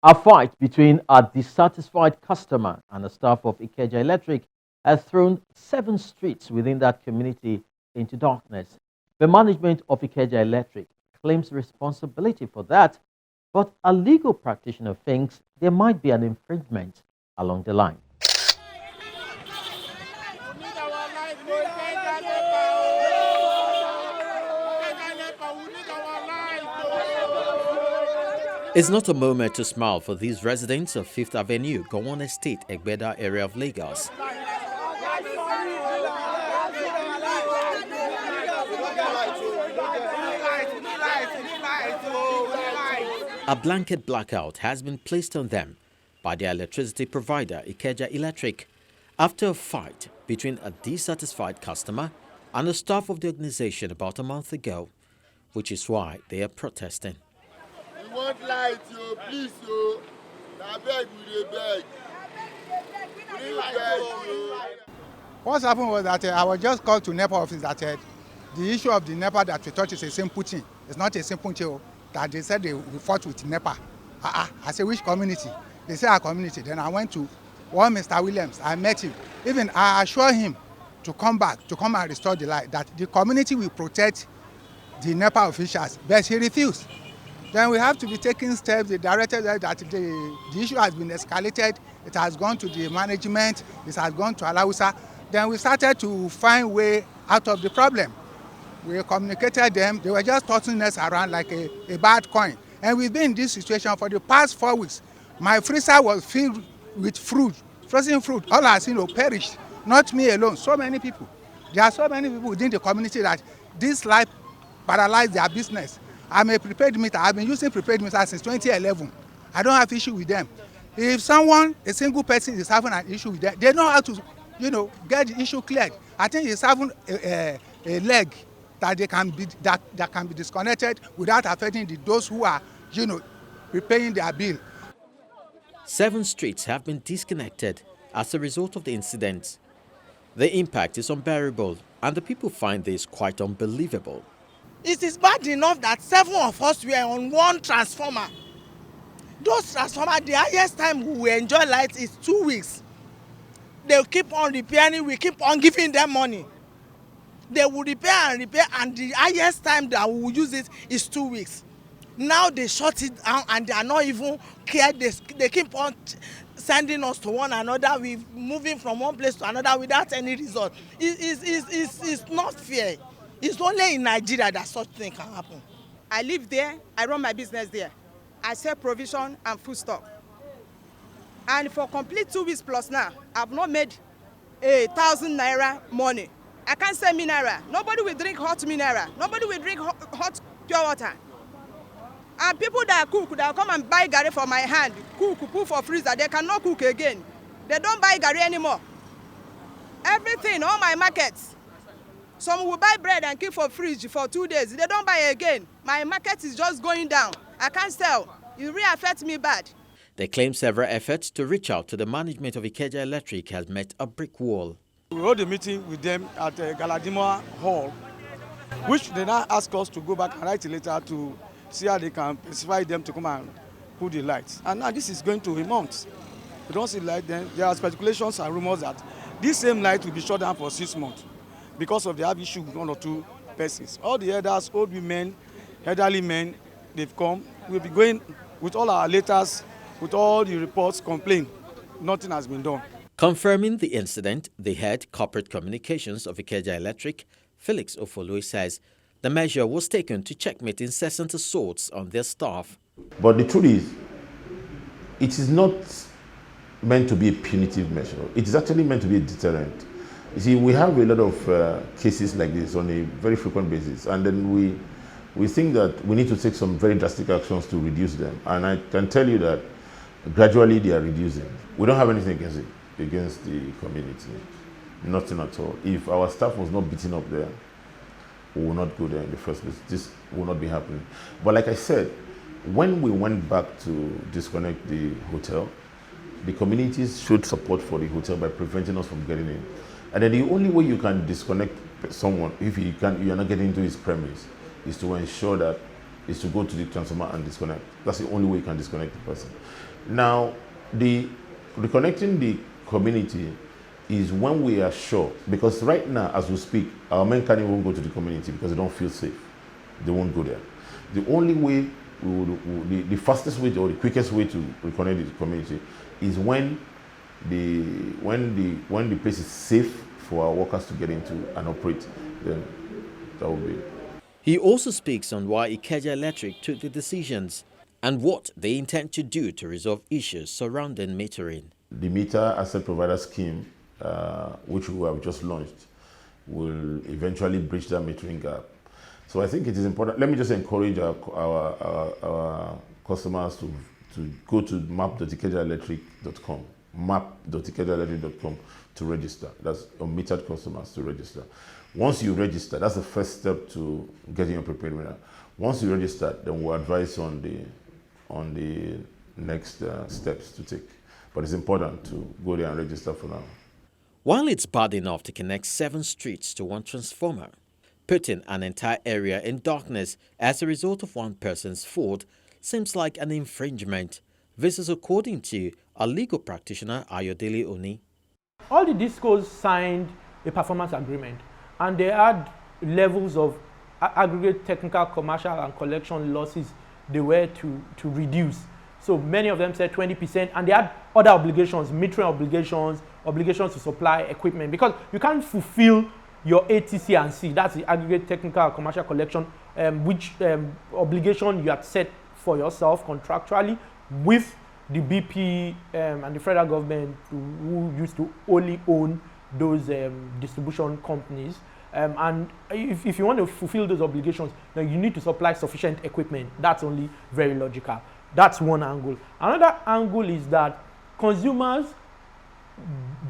A fight between a dissatisfied customer and the staff of Ikeja Electric has thrown 7 streets within that community into darkness. The management of Ikeja Electric claims responsibility for that, but a legal practitioner thinks there might be an infringement along the line. It's not a moment to smile for these residents of 5th Avenue, Gowon Estate, Egbeda area of Lagos. A blanket blackout has been placed on them by their electricity provider, Ikeja Electric, after a fight between a dissatisfied customer and the staff of the organization about a month ago, which is why they are protesting. We want light, yo, please, yo. I beg, we beg. We beg, yo. What happened was that I was just called to NEPA office that the issue of the NEPA that we thought is a simple thing. It's not a simple thing. That they said they fought with NEPA. I said, which community? They said our community. Then I went to one Mr. Williams. I met him. Even I assured him to come back, to come and restore the light, that the community will protect the NEPA officials. But he refused. Then we have to be taking steps. The director said that the issue has been escalated. It has gone to the management. It has gone to Alausa. Then we started to find way out of the problem. We communicated them. They were just tossing us around like a bad coin. And we've been in this situation for the past 4 weeks. My freezer was filled with fruit, frozen fruit. All I seen perished. Not me alone. So many people. There are so many people within the community that this life paralyzed their business. I'm a prepaid meter. I've been using prepaid meters since 2011. I don't have issue with them. If someone, a single person is having an issue with them, they know how to, get the issue cleared. I think it's having a leg that they can be that can be disconnected without affecting those who are, repaying their bill. 7 streets have been disconnected as a result of the incident. The impact is unbearable, and the people find this quite unbelievable. It is bad enough that 7 of us were on one transformer. Those transformers, the highest time we will enjoy light is 2 weeks. They'll keep on repairing, we keep on giving them money. They will repair, and the highest time that we will use it is 2 weeks. Now they shut it down and they are not even cared. They keep on sending us to one another. We're moving from one place to another without any result. It's not fair. It's only in Nigeria that such thing can happen. I live there. I run my business there. I sell provision and food stock. And for complete 2 weeks plus now, I've not made 1,000 naira money. I can't sell mineral. Nobody will drink hot mineral. Nobody will drink hot pure water. And people that cook, that come and buy garri for my hand, put for freezer, they cannot cook again. They don't buy garri anymore. Everything, all my markets. Some will buy bread and keep for fridge for 2 days. They don't buy again. My market is just going down. I can't sell. It really affects me bad. They claim several efforts to reach out to the management of Ikeja Electric has met a brick wall. We hold a meeting with them at Galadima Hall, which they now ask us to go back and write a letter to see how they can specify them to come and put the lights. And now this is going to a month. We don't see light then. There are speculations and rumors that this same light will be shut down for 6 months because of the have issue with 1 or 2 persons. All the elders, old women, elderly men, they've come. We'll be going with all our letters, with all the reports, complain. Nothing has been done. Confirming the incident, the head corporate communications of Ikeja Electric, FELIX OFOLUE, says the measure was taken to checkmate incessant assaults on their staff. But the truth is, it is not meant to be a punitive measure. It is actually meant to be a deterrent. You see, we have a lot of cases like this on a very frequent basis, and then we think that we need to take some very drastic actions to reduce them. And I can tell you that gradually they are reducing. We don't have anything against the community, nothing at all. If our staff was not beaten up there, we will not go there in the first place. This will not be happening. But like I said, when we went back to disconnect the hotel, the communities showed support for the hotel by preventing us from getting in. And then the only way you can disconnect someone, if you are not getting into his premise, is to ensure that is to go to the transformer and disconnect. That's the only way you can disconnect the person. Now, the reconnecting the community is when we are sure, because right now, as we speak, our men can't even go to the community because they don't feel safe. They won't go there. The only way the fastest way or the quickest way to reconnect the community is when the place is safe for our workers to get into and operate. Then that will be it. He also speaks on why Ikeja Electric took the decisions and what they intend to do to resolve issues surrounding metering. The meter asset provider scheme, which we have just launched, will eventually bridge that metering gap. So I think it is important. Let me just encourage our customers to go to map.ikejaelectric.com, map.ikejaelectric.com to register. That's metered customers to register. Once you register, that's the first step to getting your prepaid meter. Once you register, then we'll advise on the next steps to take. But it's important to go there and register for now. While it's bad enough to connect 7 streets to one transformer, putting an entire area in darkness as a result of one person's fault seems like an infringement. This is according to a legal practitioner, Ayodele Oni. All the discos signed a performance agreement, and they had levels of aggregate technical, commercial, and collection losses they were to reduce. So many of them said 20%, and they had other obligations, metering obligations, obligations to supply equipment, because you can't fulfill your ATC and C, that's the aggregate technical, commercial, collection, which obligation you had set for yourself contractually with the BP and the federal government, who used to only own those distribution companies. And if you want to fulfill those obligations, then you need to supply sufficient equipment. That's only very logical. That's one angle. Another angle is that consumers,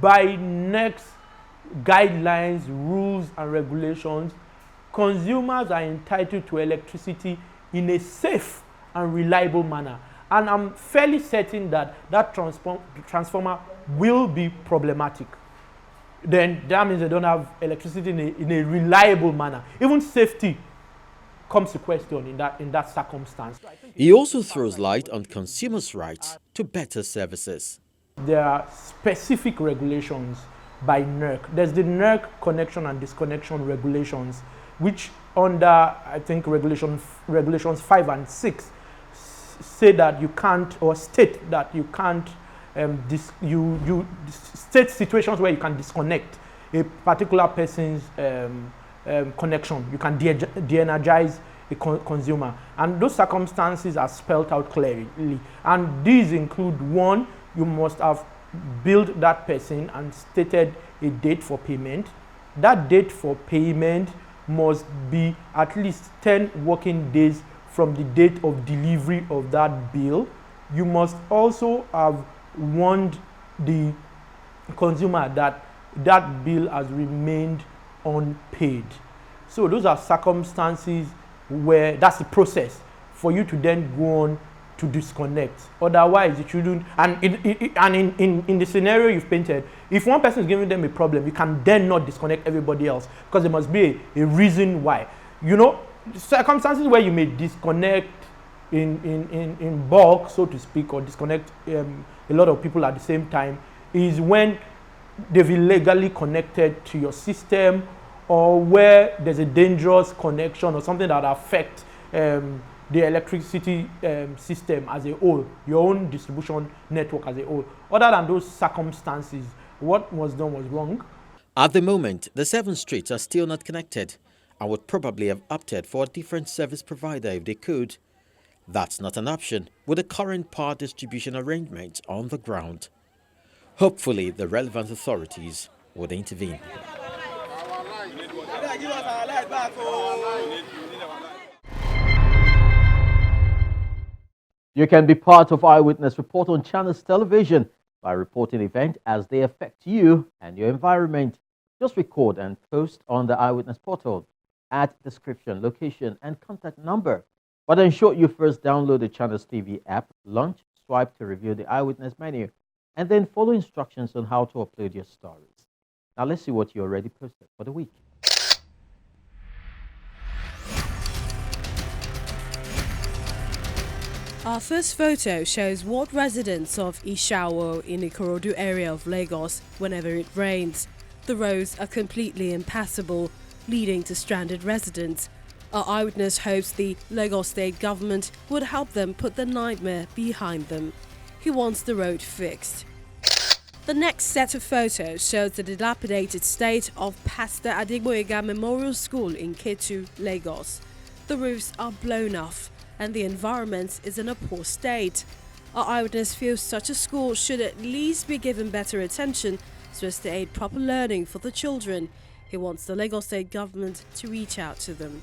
by next guidelines, rules, and regulations, consumers are entitled to electricity in a safe and reliable manner. And I'm fairly certain that that transformer will be problematic. Then that means they don't have electricity in a reliable manner. Even safety comes to question in that circumstance. He also throws light on consumers' rights to better services. There are specific regulations by NERC. There's the NERC connection and disconnection regulations, which under, I think, regulations 5 and 6 say that you can't, or state that you can't, you state situations where you can disconnect a particular person's connection. You can de-energize a consumer, and those circumstances are spelled out clearly. And these include: 1, you must have billed that person and stated a date for payment. That date for payment must be at least 10 working days from the date of delivery of that bill. You must also have warned the consumer that that bill has remained unpaid. So those are circumstances where that's the process for you to then go on to disconnect. Otherwise, it shouldn't. And in the scenario you've painted, if one person is giving them a problem, you can then not disconnect everybody else, because there must be a reason why. You know, circumstances where you may disconnect in bulk, so to speak, or disconnect a lot of people at the same time, is when they've illegally connected to your system, or where there's a dangerous connection or something that affects the electricity system as a whole, your own distribution network as a whole. Other than those circumstances, what was done was wrong. At the moment, the 7 streets are still not connected and would probably have opted for a different service provider if they could. That's not an option with the current power distribution arrangement on the ground. Hopefully, the relevant authorities would intervene. You can be part of Eyewitness Report on Channels Television by reporting events as they affect you and your environment. Just record and post on the Eyewitness portal at description, location, and contact number. But ensure you first download the Channels TV app, launch, swipe to review the Eyewitness menu, and then follow instructions on how to upload your stories. Now let's see what you already posted for the week. Our first photo shows what residents of Ishawo in the Ikorodu area of Lagos whenever it rains. The roads are completely impassable, leading to stranded residents. Our eyewitness hopes the Lagos state government would help them put the nightmare behind them. He wants the road fixed. The next set of photos shows the dilapidated state of Pastor Adegboyega Memorial School in Ketu, Lagos. The roofs are blown off and the environment is in a poor state. Our eyewitness feels such a school should at least be given better attention so as to aid proper learning for the children. He wants the Lagos state government to reach out to them.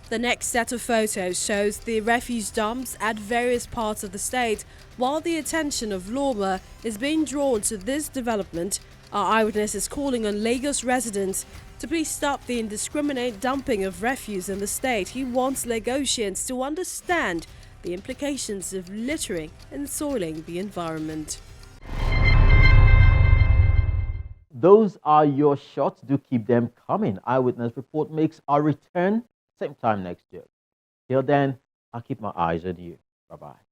The next set of photos shows the refuse dumps at various parts of the state. While the attention of lawma is being drawn to this development, our eyewitness is calling on Lagos residents to please stop the indiscriminate dumping of refuse in the state. He wants Lagosians to understand the implications of littering and soiling the environment. Those are your shots. Do keep them coming. Eyewitness Report makes our return same time next year. Till then, I'll keep my eyes on you. Bye-bye.